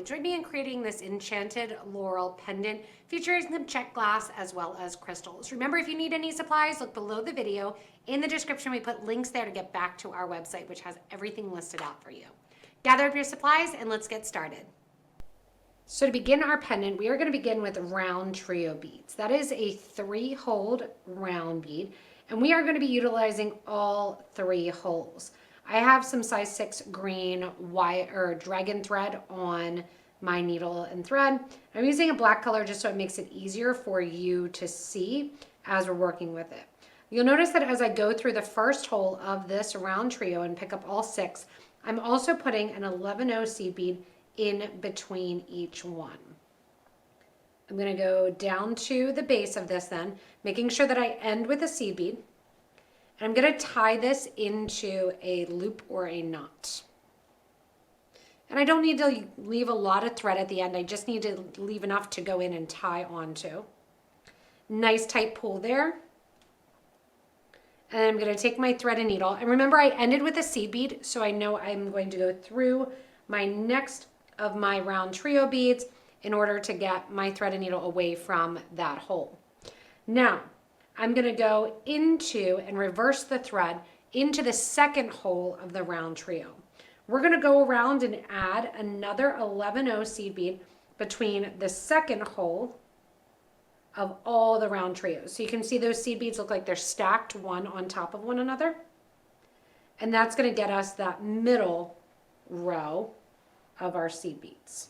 Join me in creating this enchanted laurel pendant featuring some check glass as well as crystals. Remember, if you need any supplies, look below the video. In the description, we put links there to get back to our website, which has everything listed out for you. Gather up your supplies and let's get started. So to begin our pendant, we are going to begin with RounTrio beads. That is a 3-hole round bead, and we are going to be utilizing all 3 holes. I have some size 6 green wire dragon thread on my needle and thread. I'm using a black color just so it makes it easier for you to see as we're working with it. You'll notice that as I go through the first hole of this RounTrio and pick up all 6, I'm also putting an 11-0 seed bead in between each one. I'm going to go down to the base of this then, making sure that I end with a seed bead. And I'm going to tie this into a loop or a knot. And I don't need to leave a lot of thread at the end. I just need to leave enough to go in and tie onto. Nice tight pull there. And I'm going to take my thread and needle. And remember, I ended with a seed bead, so I know I'm going to go through my next of my RounTrio beads in order to get my thread and needle away from that hole. Now, I'm going to go into and reverse the thread into the second hole of the RounTrio. We're going to go around and add another 11-0 seed bead between the second hole of all the RounTrios. So you can see those seed beads look like they're stacked one on top of one another. And that's going to get us that middle row of our seed beads.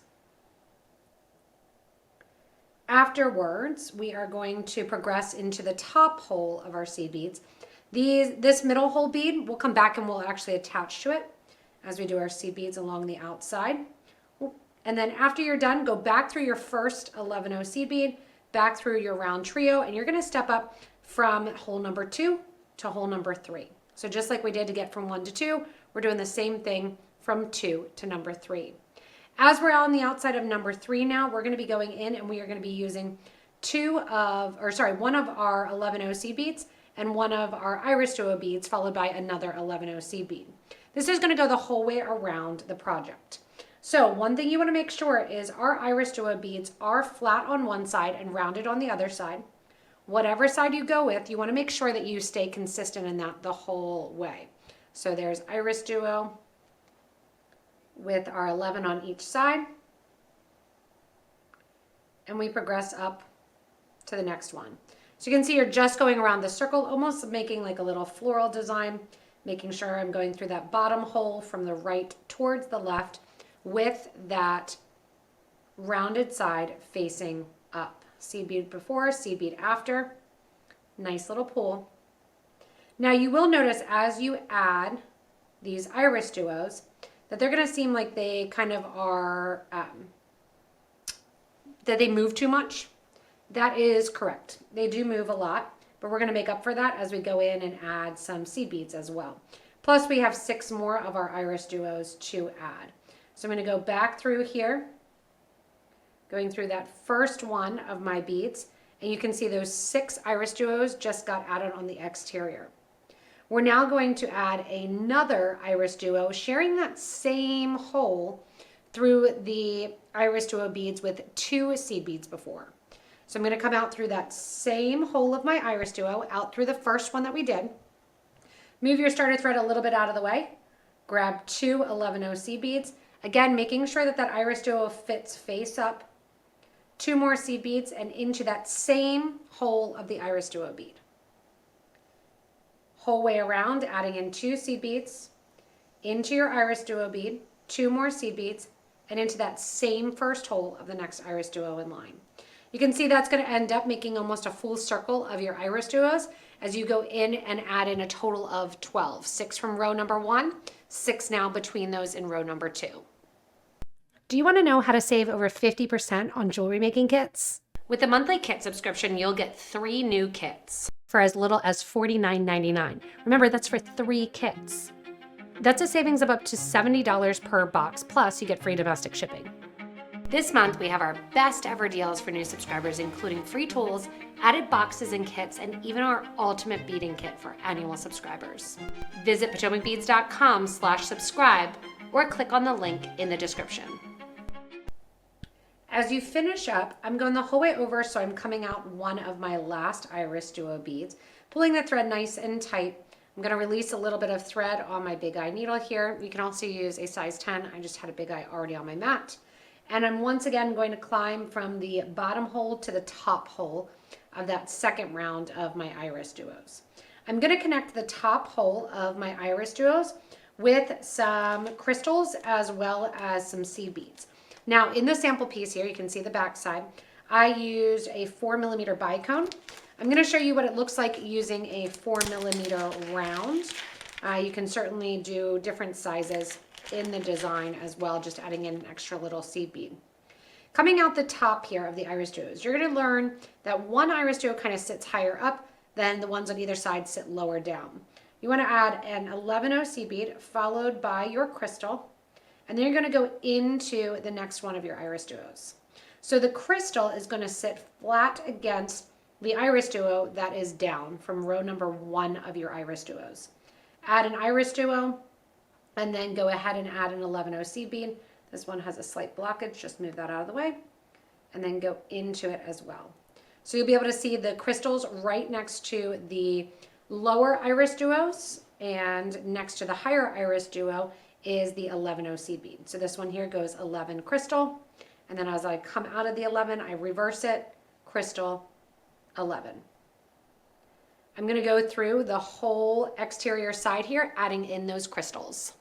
Afterwards, we are going to progress into the top hole of our seed beads. This middle hole bead, we'll come back and we'll actually attach to it as we do our seed beads along the outside. And then after you're done, go back through your first 11-0 seed bead, back through your RounTrio, and you're going to step up from hole number 2 to hole number 3. So just like we did to get from 1 to 2, we're doing the same thing from 2 to number 3. As we're on the outside of number 3 now, we're going to be going in and we are going to be using one of our 11-0 seed beads and one of our IrisDuo beads, followed by another 11-0 seed bead. This is going to go the whole way around the project. So one thing you want to make sure is our IrisDuo beads are flat on one side and rounded on the other side. Whatever side you go with, you want to make sure that you stay consistent in that the whole way. So there's IrisDuo with our 11 on each side, and we progress up to the next one. So you can see you're just going around the circle, almost making like a little floral design, making sure I'm going through that bottom hole from the right towards the left with that rounded side facing up. Seed bead before, seed bead after. Nice little pull. Now you will notice as you add these IrisDuos that they're going to seem like they kind of are, that they move too much. That is correct. They do move a lot, but we're going to make up for that as we go in and add some seed beads as well. Plus we have 6 more of our IrisDuos to add. So I'm going to go back through here, going through that first one of my beads, and you can see those 6 IrisDuos just got added on the exterior. We're now going to add another IrisDuo, sharing that same hole through the IrisDuo beads with 2 seed beads before. So I'm going to come out through that same hole of my IrisDuo, out through the first one that we did. Move your starter thread a little bit out of the way. Grab 2 11-0 seed beads. Again, making sure that that IrisDuo fits face up. 2 more seed beads and into that same hole of the IrisDuo bead. Whole way around, adding in 2 seed beads, into your IrisDuo bead, 2 more seed beads, and into that same first hole of the next IrisDuo in line. You can see that's going to end up making almost a full circle of your IrisDuos as you go in and add in a total of 12. 6 from row number 1, 6 now between those in row number 2. Do you want to know how to save over 50% on jewelry making kits? With a monthly kit subscription, you'll get 3 new kits for as little as $49.99. Remember, that's for 3 kits. That's a savings of up to $70 per box, plus you get free domestic shipping. This month, we have our best ever deals for new subscribers, including free tools, added boxes and kits, and even our ultimate beading kit for annual subscribers. Visit PotomacBeads.com/subscribe or click on the link in the description. As you finish up, I'm going the whole way over, so I'm coming out one of my last IrisDuo beads, pulling the thread nice and tight. I'm going to release a little bit of thread on my big eye needle here. You can also use a size 10. I just had a big eye already on my mat. And I'm once again going to climb from the bottom hole to the top hole of that second round of my IrisDuos. I'm going to connect the top hole of my IrisDuos with some crystals as well as some seed beads. Now in the sample piece here, you can see the back side, I used a 4mm Bicone. I'm going to show you what it looks like using a 4mm round. You can certainly do different sizes in the design as well, just adding in an extra little seed bead. Coming out the top here of the IrisDuos, you're going to learn that one IrisDuo kind of sits higher up than the ones on either side sit lower down. You want to add an 11-0 seed bead followed by your crystal, and then you're going to go into the next one of your IrisDuos. So the crystal is going to sit flat against the IrisDuo that is down from row number 1 of your IrisDuos. Add an IrisDuo, and then go ahead and add an 11-0 seed bead. This one has a slight blockage, just move that out of the way, and then go into it as well. So you'll be able to see the crystals right next to the lower IrisDuos, and next to the higher IrisDuo is the 11-0 seed bead. So this one here goes 11 crystal, and then as I come out of the 11, I reverse it, crystal, 11. I'm going to go through the whole exterior side here, adding in those crystals.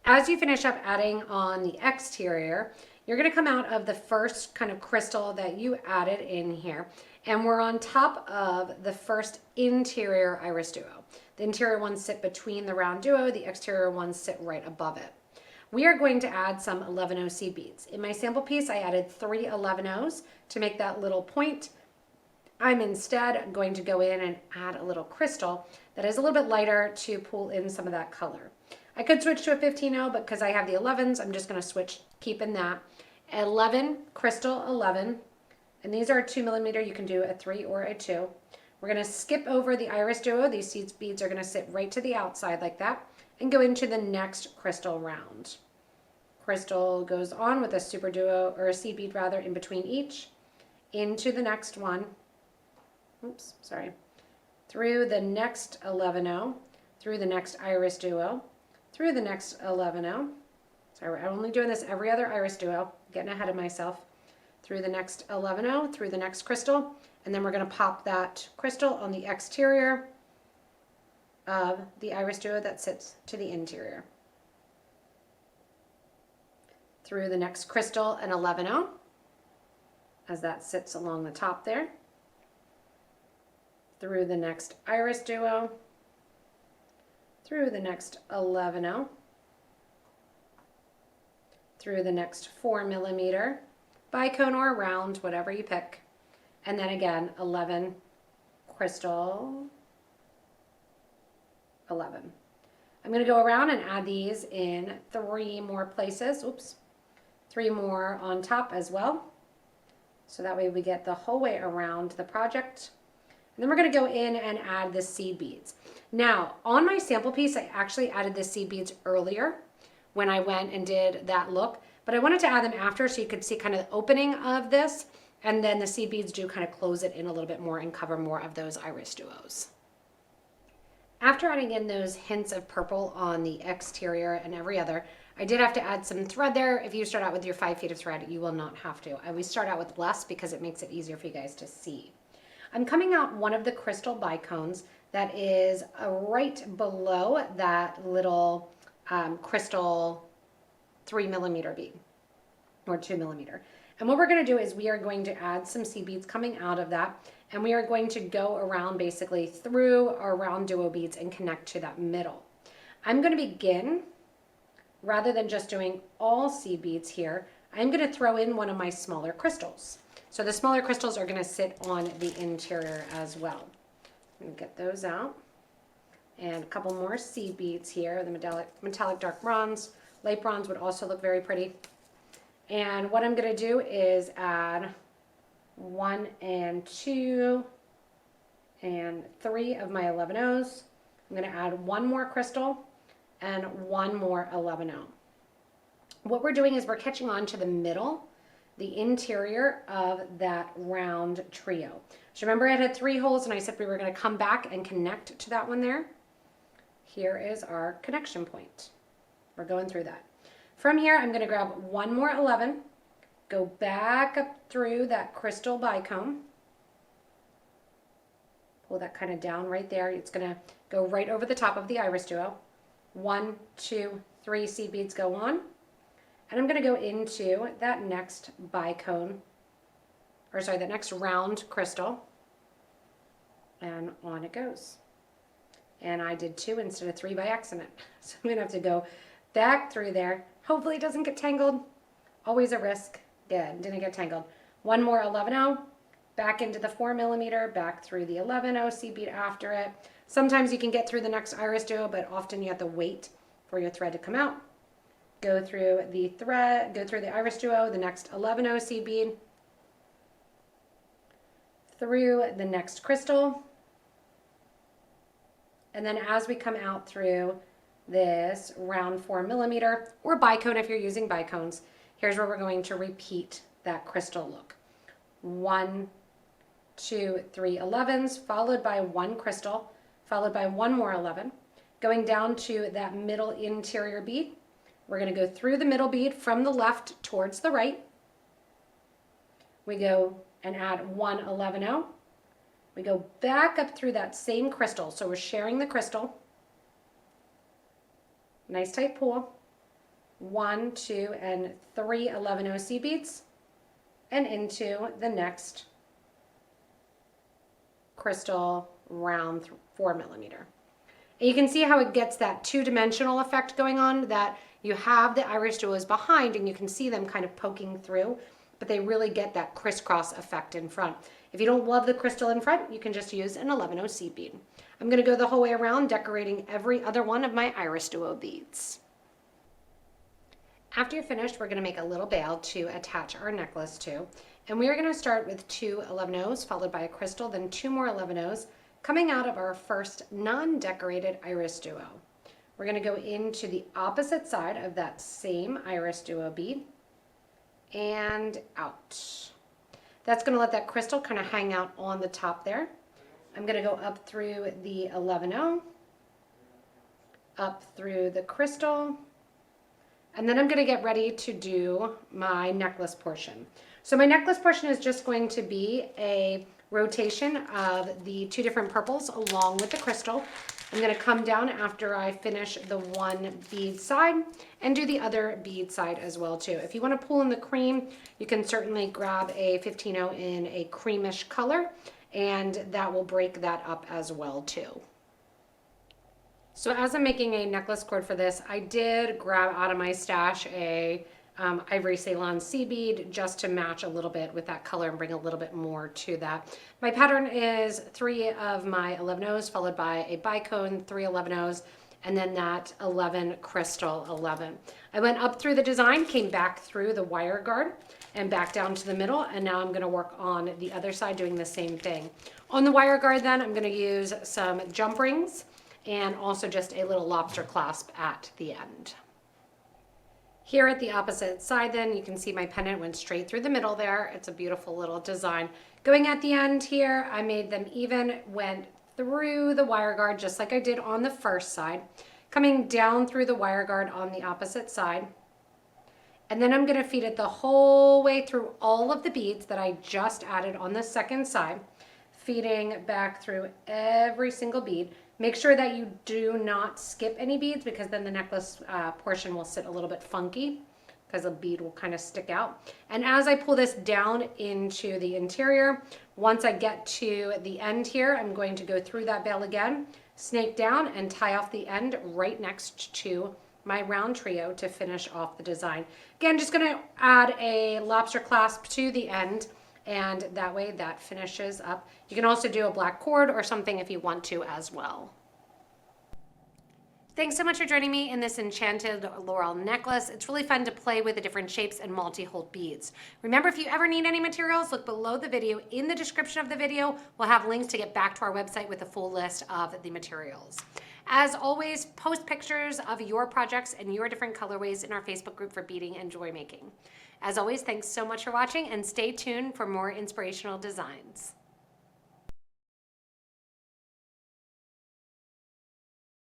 As you finish up adding on the exterior, you're going to come out of the first kind of crystal that you added in here, and we're on top of the first interior IrisDuo. The interior ones sit between the RounTrio, the exterior ones sit right above it. We are going to add some 11-0 seed beads. In my sample piece, I added 3 11-0s to make that little point. I'm instead going to go in and add a little crystal that is a little bit lighter to pull in some of that color. I could switch to a 15-0, but because I have the 11s, I'm just going to switch, keeping that. 11, crystal 11, and these are 2mm. You can do a 3 or a 2. We're going to skip over the IrisDuo. These seed beads are going to sit right to the outside like that, and go into the next crystal round. Crystal goes on with a super duo, or a seed bead rather, in between each, into the next one. Oops, sorry. Through the next 11-0, through the next IrisDuo, through the next 11-0. Sorry, I'm only doing this every other IrisDuo, getting ahead of myself. Through the next 11-0, through the next crystal, and then we're going to pop that crystal on the exterior of the IrisDuo that sits to the interior. Through the next crystal and 11-0, as that sits along the top there. Through the next IrisDuo, through the next 11-0, through the next 4mm Bicone or round, whatever you pick, and then again 11 crystal 11. I'm going to go around and add these in 3 more places. Oops, 3 more on top as well, so that way we get the whole way around the project. And then we're going to go in and add the seed beads. Now, on my sample piece, I actually added the seed beads earlier when I went and did that look, but I wanted to add them after so you could see kind of the opening of this, and then the seed beads do kind of close it in a little bit more and cover more of those IrisDuos. After adding in those hints of purple on the exterior and every other, I did have to add some thread there. If you start out with your 5 feet of thread, you will not have to. I always start out with less because it makes it easier for you guys to see. I'm coming out one of the crystal bicones that is right below that little crystal 3mm bead, or 2mm. And what we're going to do is we are going to add some seed beads coming out of that, and we are going to go around basically through our RounTrio beads and connect to that middle. I'm going to begin, rather than just doing all seed beads here, I'm going to throw in one of my smaller crystals. So the smaller crystals are going to sit on the interior as well. I'm going to get those out. And a couple more seed beads here. The metallic dark bronze. Light bronze would also look very pretty. And what I'm going to do is add 1 and 2 and 3 of my 11-0s. I'm going to add 1 more crystal and 1 more 11-0. what we're doing is we're catching on to the middle, the interior of that round trio. So remember it had 3 holes and I said we were going to come back and connect to that one there. Here is our connection point. We're going through that. From here, I'm going to grab one more 11, go back up through that crystal bicone, pull that kind of down right there. It's going to go right over the top of the IrisDuo. 1, 2, 3 seed beads go on. And I'm going to go into that next bicone, or sorry, the next round crystal, and on it goes. And I did 2 instead of 3 by accident. So I'm going to have to go back through there. Hopefully it doesn't get tangled. Always a risk. Good, didn't get tangled. One more 11-0, back into the 4mm, back through the 11-0 seed bead after it. Sometimes you can get through the next IrisDuo, but often you have to wait for your thread to come out. Go through the thread, go through the IrisDuo, the next 11-0 seed bead, through the next crystal, and then as we come out through this round 4mm, or bicone if you're using bicones, here's where we're going to repeat that crystal look. 1, 2, 3 11s, followed by 1 crystal, followed by 1 more 11. Going down to that middle interior bead, we're going to go through the middle bead from the left towards the right. We go and add 1 11-0. We go back up through that same crystal, so we're sharing the crystal. Nice tight pull. 1, 2, and 3 11-0 seed beads, and into the next crystal round 4mm. And you can see how it gets that 2-dimensional effect going on, that you have the IrisDuos behind and you can see them kind of poking through, but they really get that crisscross effect in front. If you don't love the crystal in front, you can just use an 11-0 seed bead. I'm going to go the whole way around, decorating every other one of my IrisDuo beads. After you're finished, we're going to make a little bail to attach our necklace to. And we are going to start with 2 11-0s, followed by a crystal, then 2 more 11-0s, coming out of our first non-decorated IrisDuo. We're going to go into the opposite side of that same IrisDuo bead and out. That's going to let that crystal kind of hang out on the top there. I'm going to go up through the 11-0, up through the crystal, and then I'm going to get ready to do my necklace portion. So my necklace portion is just going to be a rotation of the 2 different purples along with the crystal. I'm going to come down after I finish the one bead side and do the other bead side as well too. If you want to pull in the cream, you can certainly grab a 15-0 in a creamish color, and that will break that up as well too. So as I'm making a necklace cord for this, I did grab out of my stash a Ivory Ceylon seed bead just to match a little bit with that color and bring a little bit more to that. My pattern is 3 of my 11-0s followed by a bicone, 3 11-0s, and then that 11 crystal 11. I went up through the design, came back through the wire guard and back down to the middle, and now I'm going to work on the other side doing the same thing. On the wire guard then, I'm going to use some jump rings and also just a little lobster clasp at the end. Here at the opposite side then, you can see my pendant went straight through the middle there. It's a beautiful little design. Going at the end here, I made them even, went through the wire guard just like I did on the first side, coming down through the wire guard on the opposite side. And then I'm going to feed it the whole way through all of the beads that I just added on the second side, feeding back through every single bead. Make sure that you do not skip any beads, because then the necklace portion will sit a little bit funky because a bead will kind of stick out. And as I pull this down into the interior, once I get to the end here, I'm going to go through that bail again, snake down and tie off the end right next to my RounTrio to finish off the design. Again, just going to add a lobster clasp to the end, and that way that finishes up. You can also do a black cord or something if you want to as well. Thanks so much for joining me in this Enchanted Laurel Necklace. It's really fun to play with the different shapes and multi-hold beads. Remember, if you ever need any materials, look below the video. In the description of the video, we'll have links to get back to our website with a full list of the materials. As always, post pictures of your projects and your different colorways in our Facebook group for beading and joy making. As always, thanks so much for watching, and stay tuned for more inspirational designs.